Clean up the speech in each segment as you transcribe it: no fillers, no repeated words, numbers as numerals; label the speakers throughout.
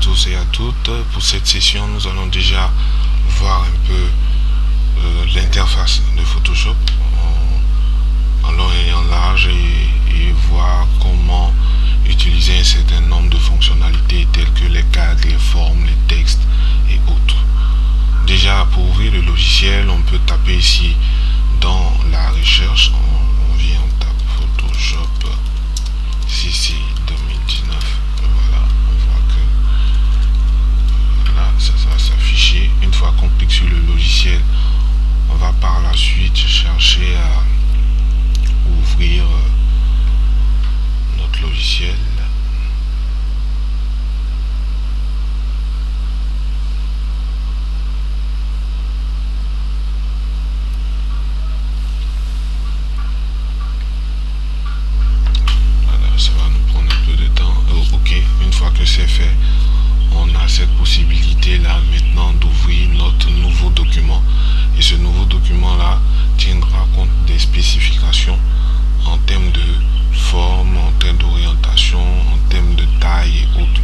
Speaker 1: tous et à toutes. Pour cette session, nous allons déjà voir un peu l'interface de Photoshop en long et en large et voir comment utiliser un certain nombre de fonctionnalités telles que les cadres, les formes, les textes et autres. Déjà, pour ouvrir le logiciel, on peut taper ici dans la recherche, on vient, on tape Photoshop CC 2019. Voilà, on voit que là, ça va s'afficher. Une fois qu'on clique sur le logiciel, on va par la suite chercher à ouvrir notre logiciel. Voilà, ça va nous prendre un peu de temps. Ok, une fois que c'est fait, on a cette possibilité là maintenant d'ouvrir notre nouveau document. Et ce nouveau document là tiendra compte des spécifications en termes de forme, en termes d'orientation, en termes de taille et autres.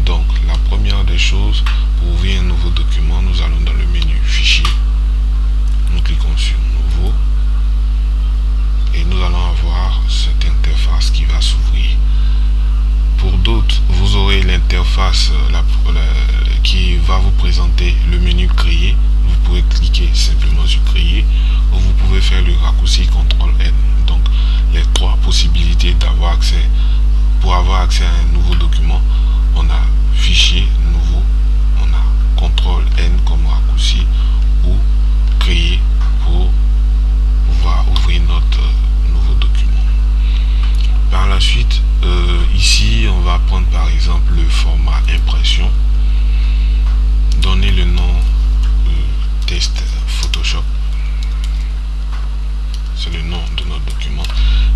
Speaker 1: Donc la première des choses, pour ouvrir un nouveau document, nous allons dans le menu Fichier, nous cliquons sur Nouveau et nous allons avoir cette interface qui va s'ouvrir. Pour d'autres, vous aurez l'interface qui va vous présenter le menu Créer. Vous pouvez cliquer simplement sur Créer ou vous pouvez faire le raccourci CTRL-N. Donc les trois possibilités d'avoir accès. Pour avoir accès à un nouveau document, on a Fichier, Nouveau, on a CTRL-N comme raccourci ou Créer pour pouvoir ouvrir notre nouveau document. Par la suite, ici on va prendre par exemple le format impression, donner le nom test Photoshop, c'est le nom de notre document.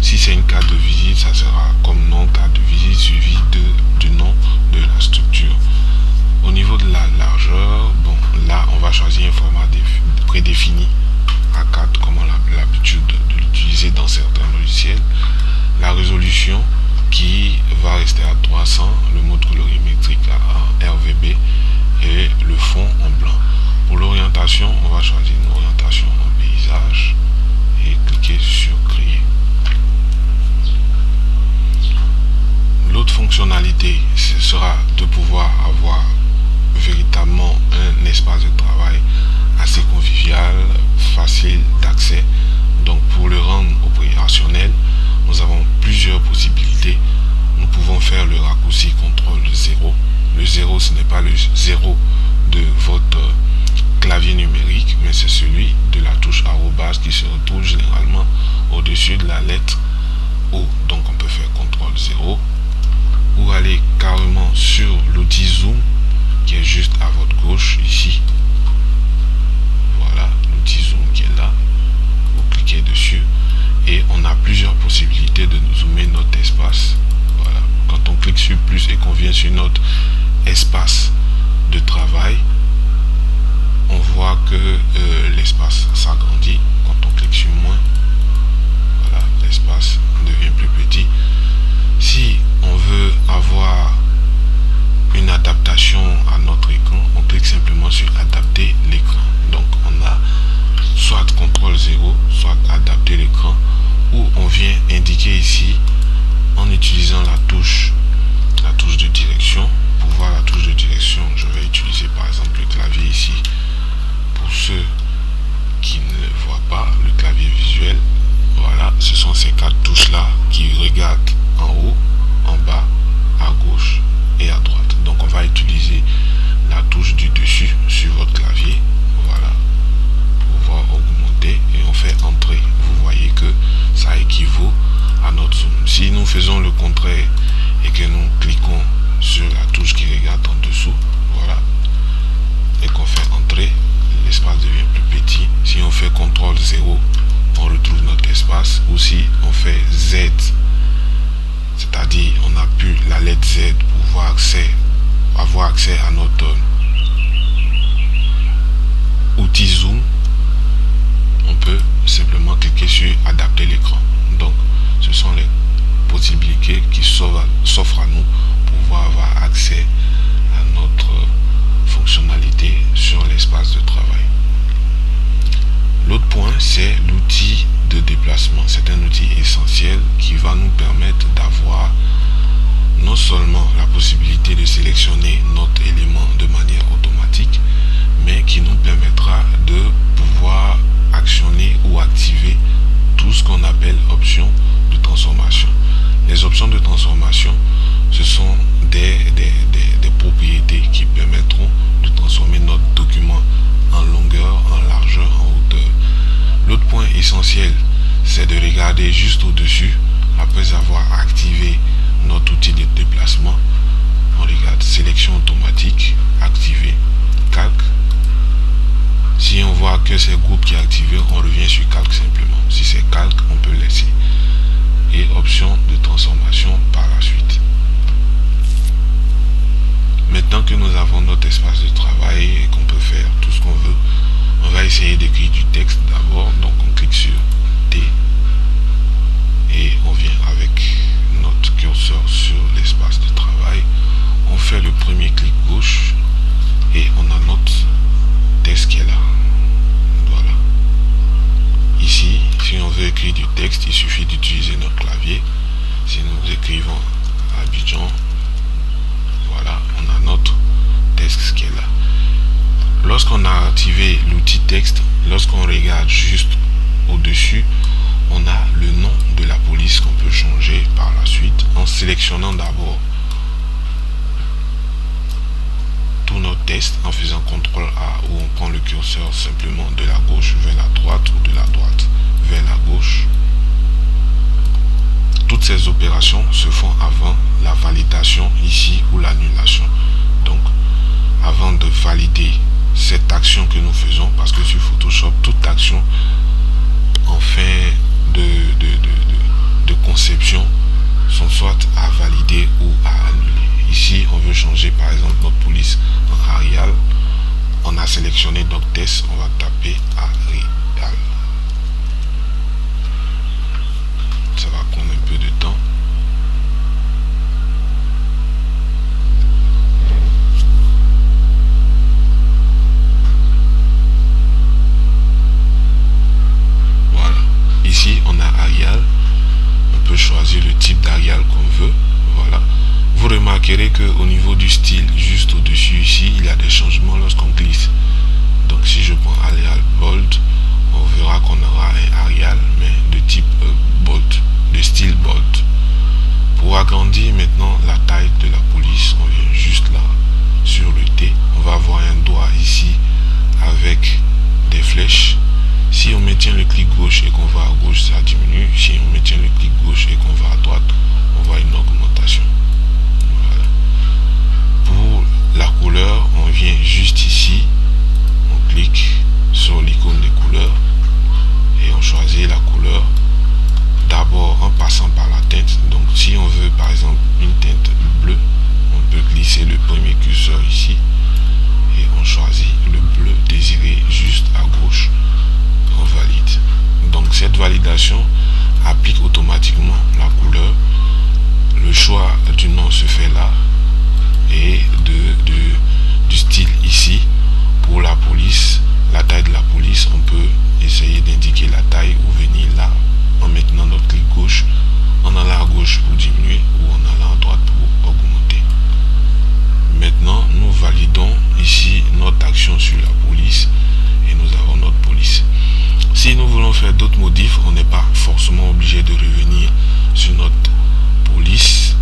Speaker 1: Si c'est une carte de visite, ça sera comme nom carte de visite suivi du nom de la structure. Au niveau de la largeur, bon, là on va choisir un format prédéfini A4 comme on a l'habitude de l'utiliser dans certains logiciels. La résolution qui va rester à 300, le mode colorimétrique à RGB et le fond en blanc. Pour l'orientation, on va choisir une orientation en paysage et cliquer sur Créer. L'autre fonctionnalité, ce sera de pouvoir avoir véritablement un espace de travail assez convivial, facile d'accès. Donc pour le rendre opérationnel, nous avons plusieurs possibilités. Nous pouvons faire le raccourci CTRL-0. Le 0, ce n'est pas le 0 de votre clavier numérique, mais c'est celui de la touche arrobase qui se retrouve généralement au-dessus de la lettre O. Donc on peut faire CTRL-0 ou aller carrément sur l'outil Zoom qui est juste à votre gauche ici. Voilà l'outil Zoom qui est là. Vous cliquez dessus et on a plusieurs possibilités de zoomer notre espace. Voilà. Quand on clique sur plus et qu'on vient sur notre espace de travail, on voit que l'espace s'agrandit. Quand on clique sur moins, voilà, l'espace devient plus petit. Si on veut avoir une adaptation à notre écran, on clique simplement sur adapter l'écran. Donc on a soit CTRL-0, soit adapter l'écran, où on vient indiquer ici en utilisant la touche de direction. Pour voir la touche de direction, je vais utiliser par exemple le clavier ici. Pour ceux qui ne le voient pas, le clavier visuel, voilà, ce sont ces quatre touches là qui regardent en haut, en bas, à gauche et à droite. Donc on va utiliser la touche du dessus sur votre clavier, voilà, pour pouvoir augmenter et on fait entrer. Vous voyez que ça équivaut à notre zoom. Si nous faisons le contraire et que nous cliquons sur la touche qui regarde en dessous, voilà, et qu'on fait entrer, l'espace devient plus petit. Si on fait CTRL-0, on retrouve notre espace. Ou si on fait Z, c'est-à-dire on appuie la lettre Z pour avoir accès à notre outil zoom, on peut simplement cliquer sur adapter l'écran. Donc ce sont les possibilités qui s'offrent à nous pour pouvoir avoir accès à notre qui va nous permettre d'avoir non seulement la possibilité de sélectionner notre élément de manière automatique, mais qui nous permettra de pouvoir actionner ou activer tout ce qu'on appelle options de transformation. Les options de transformation, ce sont des propriétés qui permettront de transformer notre document en longueur, en largeur, en hauteur. L'autre point essentiel, c'est de regarder juste au-dessus. Après avoir activé notre outil de déplacement, on regarde sélection automatique, activé, calque. Si on voit que c'est groupe qui est activé, on revient sur calque simplement. Si c'est calque, on peut laisser. Et option de transformation par la suite. Maintenant que nous avons notre espace de travail et qu'on peut faire tout ce qu'on veut, on va essayer d'écrire du texte d'abord. Donc on clique sur T et on vient avec notre curseur sur l'espace de travail. On fait le premier clic gauche et on a notre texte qui est là. Voilà. Ici, si on veut écrire du texte, il suffit d'utiliser notre clavier. Si nous écrivons Abidjan, voilà, on a notre texte qui est là. Lorsqu'on a activé l'outil texte, lorsqu'on regarde juste au-dessus, on a le nom de la police qu'on peut changer par la suite en sélectionnant d'abord tous nos tests en faisant CTRL A, où on prend le curseur simplement de la gauche vers la droite ou de la droite vers la gauche. Toutes ces opérations se font avant la validation ici ou l'annulation. Donc avant de valider cette action que nous faisons, parce que sur Photoshop, toute action en fin de conception sont soit à valider ou à annuler. Ici, on veut changer par exemple notre police en Arial. On a sélectionné donc test, on va taper Arial. Ça va prendre un peu de temps. Voilà. Ici, on a Arial. On peut choisir le type d'Arial qu'on veut. Voilà. Vous remarquerez que au niveau du style, juste au-dessus ici, il y a des changements lorsqu'on glisse. Donc si je prends Arial Bold, on verra qu'on aura un Arial, mais de type Bold, de style Bold. Pour agrandir maintenant la taille de la police, on vient juste là, sur le T. On va avoir un doigt ici avec des flèches. Si on maintient le clic gauche et qu'on va à gauche, ça diminue. Si on maintient le clic gauche et qu'on va à droite, on voit une augmentation. Voilà. Pour la couleur, on vient juste ici, on clique sur l'icône des couleurs et on choisit la couleur d'abord en passant par la teinte. Donc si on veut par exemple une teinte bleue, on peut glisser le premier curseur ici et on choisit le bleu désiré juste à gauche. On valide. Donc cette validation applique automatiquement la couleur. Le choix du nom se fait là et du style ici. Pour la police, la taille de la police, on peut essayer d'indiquer la taille ou venir là en maintenant notre clic gauche, en allant à gauche pour diminuer ou en allant à droite pour augmenter. Maintenant, nous validons ici notre action sur la police et nous avons notre police. Si nous voulons faire d'autres modifs, on n'est pas forcément obligé de revenir sur notre police.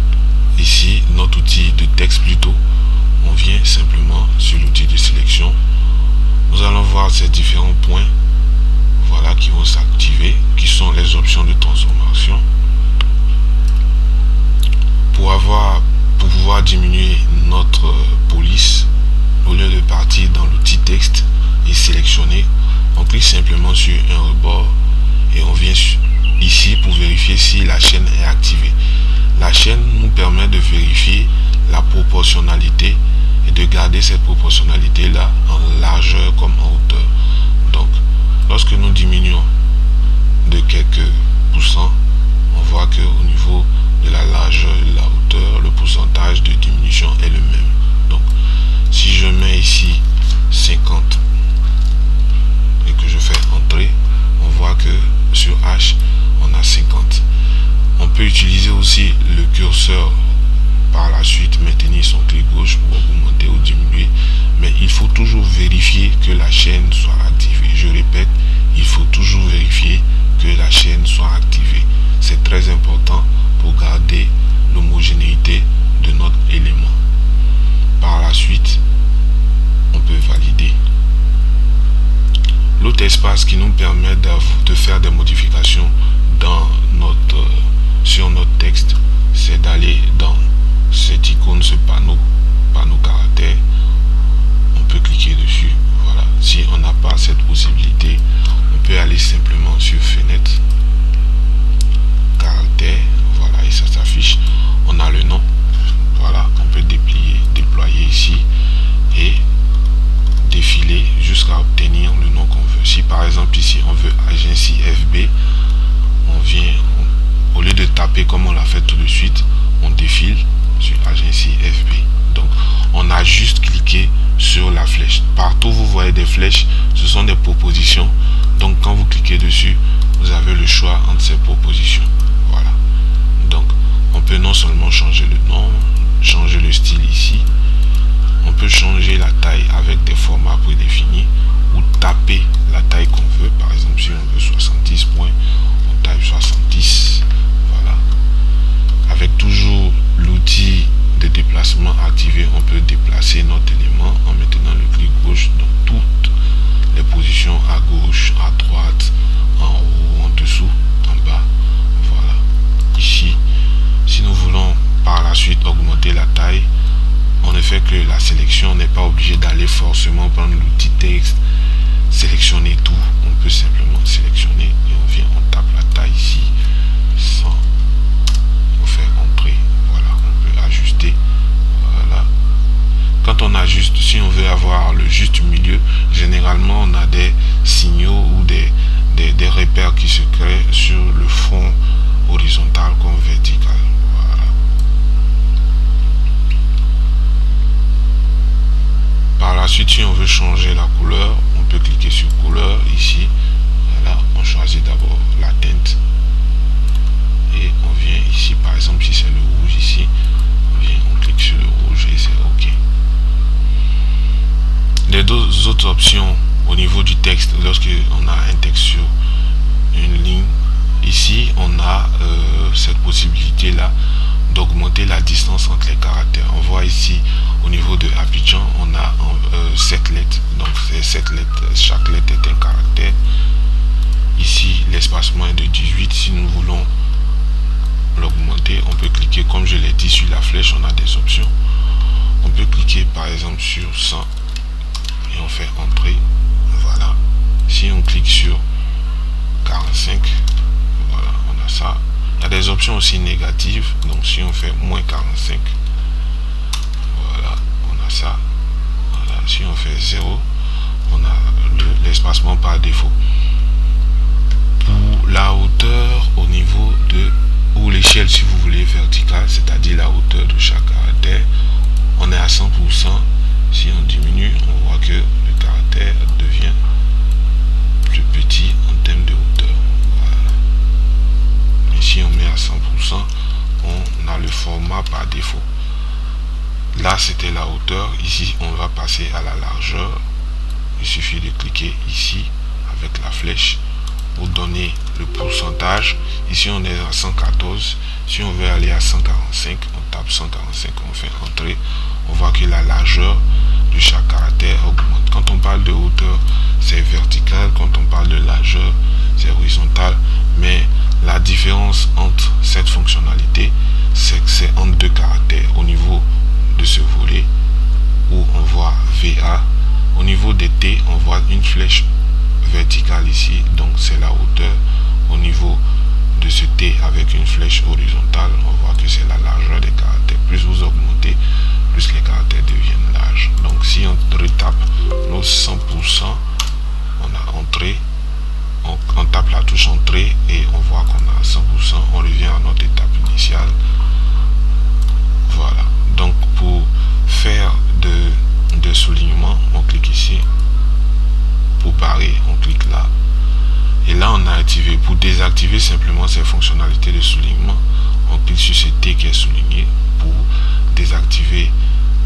Speaker 1: Ici, notre outil de texte plutôt, on vient simplement sur l'outil de sélection. Nous allons voir ces différents points, voilà, qui vont s'activer, qui sont les options de transformation. Pour pouvoir diminuer notre police, au lieu de partir dans l'outil texte et sélectionner, on clique simplement sur un rebord et on vient ici pour vérifier si la chaîne est activée. La chaîne nous permet de vérifier la proportionnalité et de garder cette proportionnalité là en largeur comme en hauteur. Donc lorsque nous diminuons de quelques pourcents, on voit que au niveau de la largeur et de la hauteur, le pourcentage de diminution est le même. Donc si je mets ici 50 et que je fais entrer, on voit que sur H on a 50. On peut la suite maintenir son clic gauche pour augmenter ou diminuer. Mais il faut toujours vérifier que la chaîne soit activée. Je répète, il faut toujours vérifier que la chaîne soit activée. C'est très important pour garder l'homogénéité de notre élément. Par la suite, on peut valider. L'autre espace qui nous permet de faire des modifications sur notre texte, c'est d'aller dans cette icône, ce panneau caractère. On peut cliquer dessus. Voilà. Si on n'a pas cette possibilité, on peut aller simplement sur fenêtre, caractère. Voilà, et ça s'affiche. On a le nom. Voilà, on peut déployer ici et défiler jusqu'à obtenir le nom qu'on veut. Si par exemple ici on veut Agency FB, on vient, au lieu de taper comme on l'a fait tout de suite, on défile sur Agency FB. Donc on a juste cliqué sur la flèche. Partout vous voyez des flèches, ce sont des propositions. Donc quand vous cliquez dessus, vous avez le choix entre ces propositions. Voilà. Donc on peut non seulement changer le nom, changer le style ici, on peut changer la taille avec des formats prédéfinis ou taper la taille qu'on veut. Par exemple, si on veut 70 points, on tape 70. Voilà. Avec toujours l'outil de déplacement activé, on peut déplacer notre élément en maintenant le clic gauche dans toutes les positions, à gauche, à droite, en haut, en dessous, en bas. Voilà. Ici, si nous voulons par la suite augmenter la taille, on ne fait que la sélection, on n'est pas obligé d'aller forcément prendre l'outil texte, sélectionner tout. On peut simplement sélectionner et on vient, on tape la taille ici sans faire entrer. Voilà, on peut ajuster. Voilà. Quand on ajuste, si on veut avoir le juste milieu, généralement on a des signaux ou des repères qui se créent sur le fond horizontal comme vertical. Par la suite, si on veut changer la couleur, on peut cliquer sur couleur ici. Voilà, on choisit d'abord la teinte et on vient ici, par exemple, si c'est le rouge ici, on clique sur le rouge et c'est OK. Les deux autres options au niveau du texte, lorsque on a un texte sur une ligne, ici on a cette possibilité là d'augmenter la distance entre les caractères. On voit ici au niveau de Abidjan, on a 7 lettres. Donc c'est 7 lettres, chaque lettre est un caractère. Ici l'espacement est de 18. Si nous voulons l'augmenter, on peut cliquer, comme je l'ai dit, sur la flèche. On a des options. On peut cliquer par exemple sur 100 et on fait entrer. Voilà. Si on clique sur 45, voilà, on a ça. Il y a des options aussi négatives. Donc si on fait moins 45, voilà, on a ça. Voilà. Si on fait 0, on a l'espacement par défaut. Pour la hauteur au niveau de, ou l'échelle si vous voulez verticale, c'est-à-dire la hauteur de chaque caractère, on est à 100%. Si on diminue, on voit que le caractère devient plus petit en termes de hauteur. Voilà. Et si on met à 100%, on a le format par défaut. Là c'était la hauteur. Ici on va passer à la largeur. Il suffit de cliquer ici avec la flèche pour donner le pourcentage. Ici on est à 114. Si on veut aller à 145, on tape 145, on fait entrer. On voit que la largeur de chaque caractère augmente. Quand on parle de hauteur, c'est vertical. Quand on parle de largeur, c'est horizontal. Mais la différence entre cette fonctionnalité, c'est que c'est entre deux caractères. Au niveau de ce volet où on voit VA, au niveau des T, on voit une flèche verticale ici, donc c'est la hauteur. Au niveau de ce T avec une flèche horizontale, on voit que c'est la largeur des caractères. Plus vous augmentez, plus les caractères deviennent larges. Donc si on retape nos 100%, on a entré, on tape la touche entrée et on voit qu'on a 100%, on revient à notre étape initiale. Voilà. Donc pour faire de soulignement, on clique ici. Pour barrer, on clique là. Et là on a activé. Pour désactiver simplement ces fonctionnalités de soulignement, on clique sur ce T qui est souligné. Pour désactiver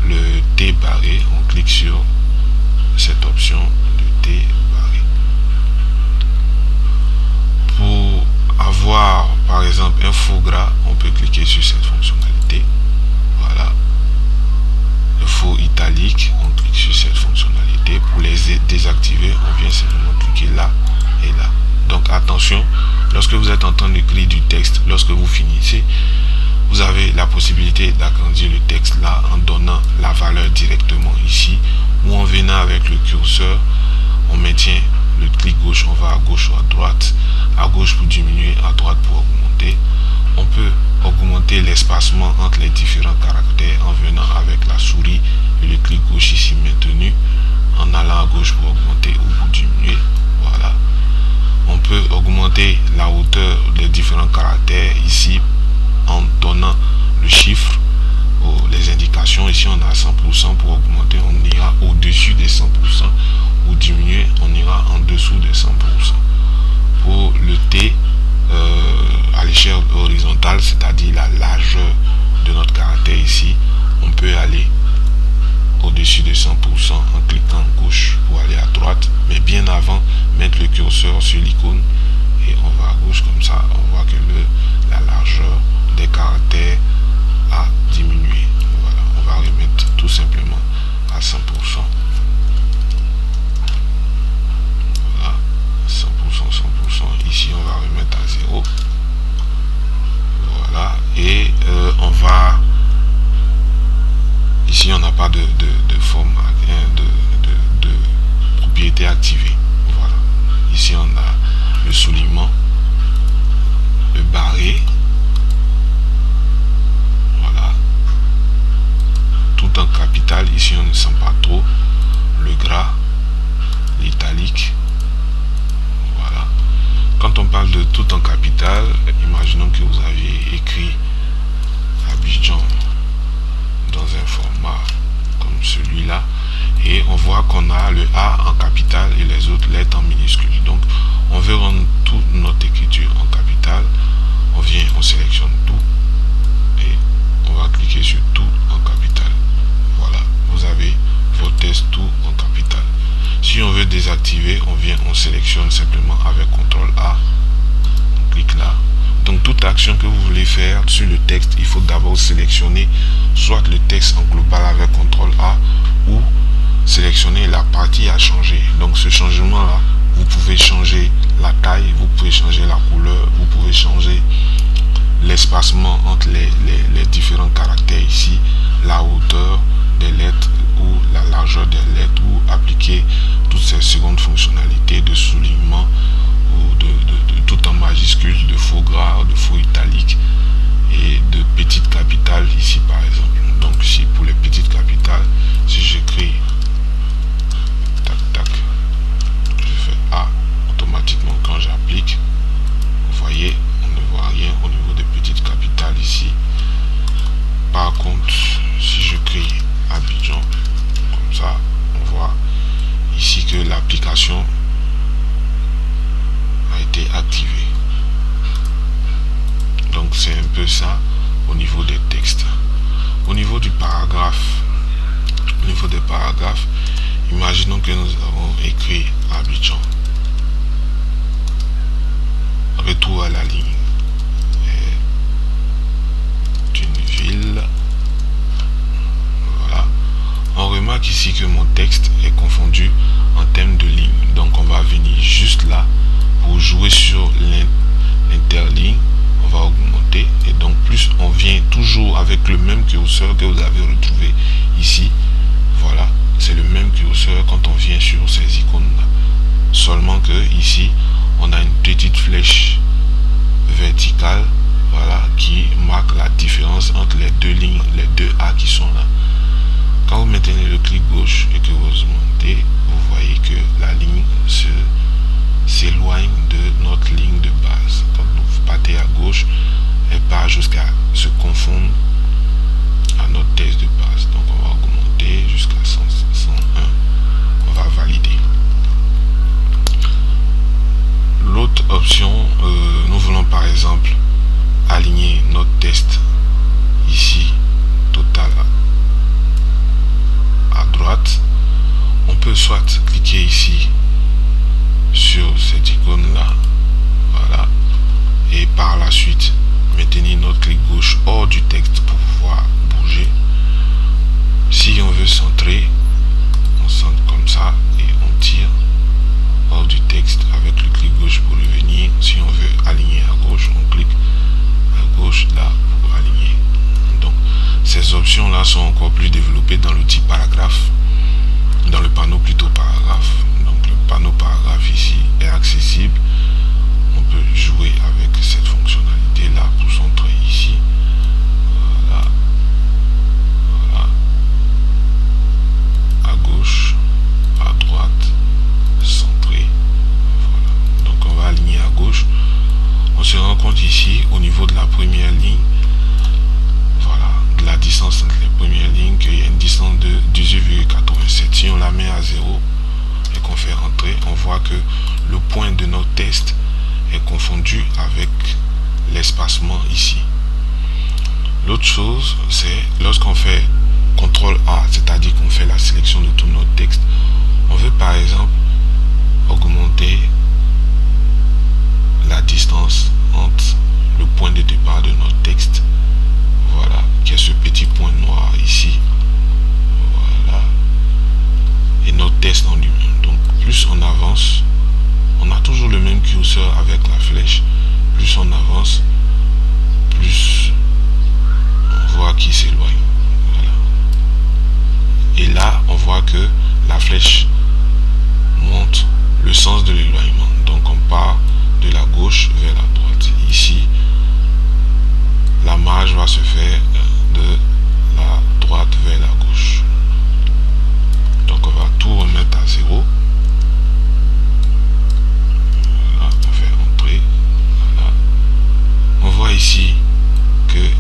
Speaker 1: le T barré, on clique sur cette option de T barré. Pour avoir par exemple un faux gras, on peut cliquer sur cette fonctionnalité. Voilà. Le faux italique, on clique sur cette fonctionnalité. Pour les désactiver, on vient simplement cliquer là et là. Donc attention, lorsque vous êtes en train d'écrire du texte, lorsque vous finissez, vous avez la possibilité d'agrandir le texte là en donnant la valeur directement ici, ou en venant avec le curseur, on maintient le clic gauche, on va à gauche ou à droite pour diminuer, à droite pour augmenter. On peut augmenter l'espacement entre les différents caractères en venant avec la souris et le clic gauche ici maintenu, en allant à gauche pour augmenter ou pour diminuer. Voilà. On peut augmenter la hauteur des différents caractères ici en donnant le chiffre ou les indications. Ici on a 100%, pour augmenter on ira au-dessus des 100%, ou diminuer on ira en dessous des 100%. Pour le T à l'échelle horizontale, c'est-à-dire la largeur de notre caractère ici, on peut aller au-dessus de 100% en cliquant gauche pour aller à droite, mais bien avant mettre le curseur sur l'icône et on va à gauche. Comme ça on voit que la largeur des caractères a diminué. Voilà, on va remettre tout simplement à 100%. Voilà, 100%. Ici on va remettre à 0. Voilà, et on va ici on n'a pas de forme de propriété activée. Voilà, ici on a le soulignement, le barré, voilà, tout en capital. Ici on ne sent pas trop, le gras, l'italique. Voilà. Quand on parle de tout en capital, imaginons que vous aviez écrit Abidjan dans un format comme celui-là, et on voit qu'on a le A en capital et les autres lettres en minuscule. Donc on veut rendre toute notre écriture en capital. On vient, on sélectionne tout et on va cliquer sur tout en capital. Voilà, vous avez vos textes tout en capital. Si on veut désactiver, on vient, on sélectionne simplement avec CTRL A, on clique là. Donc toute action que vous voulez faire sur le texte, il faut d'abord sélectionner soit le texte en global avec CTRL A, ou sélectionner la partie à changer. Donc ce changement là, vous pouvez changer la taille, vous pouvez changer la couleur, vous pouvez changer l'espacement entre les différents caractères ici, la hauteur des lettres ou la largeur des lettres, ou appliquer toutes ces secondes fonctionnalités de soulignement ou de tout en majuscule, de faux gras, de faux italique et de petites capitales ici par exemple. Donc ici pour les petites capitales, si j'écris tac tac, je fais A, automatiquement quand j'applique, vous voyez, on ne voit rien au niveau des petites capitales ici. Par contre, si j'écris Abidjan comme ça, on voit ici que l'application a été activée. Donc c'est un peu ça au niveau des textes. Au niveau du paragraphe, au niveau des paragraphes, imaginons que nous avons écrit Abidjan, retour à la ligne, est une ville. Voilà, on remarque ici que mon texte est confondu en termes de ligne. Donc on va venir juste là pour jouer sur l'interligne. On va augmenter, et donc plus on vient toujours avec le même curseur que vous avez retrouvé ici. Voilà, c'est le même curseur quand on vient sur ces icônes là, seulement que ici on a une petite flèche verticale, voilà, qui marque la différence entre les deux lignes, les deux A qui sont là. Quand vous maintenez le clic gauche et que vous augmentez, vous voyez que la ligne s'éloigne de notre ligne de base. Quand vous battez à gauche, elle part jusqu'à se confondre à notre texte de base. Donc soit cliquer ici sur cette icône là, voilà, et par la suite maintenir notre clic gauche hors du texte pour pouvoir bouger. Si on veut centrer, on centre comme ça et on tire hors du texte avec le clic gauche pour revenir. Si on veut aligner à gauche, on clique à gauche là pour aligner. Donc ces options là sont encore plus développées dans l'outil paragraphe, dans le panneau plutôt paragraphe. Donc le panneau paragraphe ici est accessible. On peut jouer avec cette fonctionnalité là pour centrer ici. Voilà. Voilà. À gauche, à droite, centré. Voilà. Donc on va aligner à gauche. On se rend compte ici au niveau de la première ligne, voilà, de la distance entre les premières lignes, qu'il y a une distance de 18,87. Si on la met à 0 et qu'on fait rentrer, on voit que le point de notre test est confondu avec l'espacement ici. L'autre chose, c'est lorsqu'on fait CTRL A, c'est-à-dire qu'on fait la sélection de tout notre texte, on veut par exemple augmenter la distance entre le point de départ de notre texte, voilà, qui est ce petit point noir ici, voilà, et notre test en lui-même. Donc plus on avance, on a toujours le même curseur avec la flèche, plus on avance, plus on voit qu'il s'éloigne, voilà. Et là on voit que la flèche montre le sens de l'éloignement, donc on part de la gauche vers la droite. Ici la marge va se faire de la droite vers la gauche. Donc on va tout remettre à 0. Voilà, on fait entrer. Voilà. On voit ici que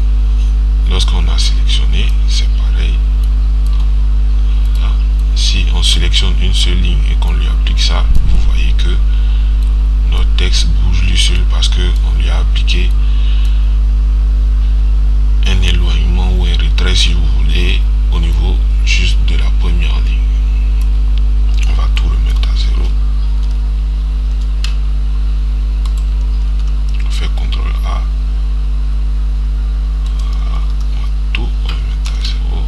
Speaker 1: lorsqu'on a sélectionné, c'est pareil. Voilà. Si on sélectionne une seule ligne et qu'on lui applique ça, vous voyez que notre texte bouge lui seul parce qu'on lui a appliqué un éloignement ou un retrait, si vous voulez, au niveau juste de la première ligne. On va tout remettre à 0. On fait CTRL A. Voilà. On va tout remettre à 0.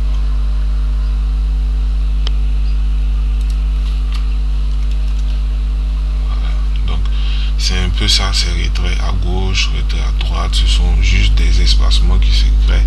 Speaker 1: Voilà. Donc c'est un peu ça, ces retraits à gauche, retraits à droite, ce sont juste des espacements qui se créent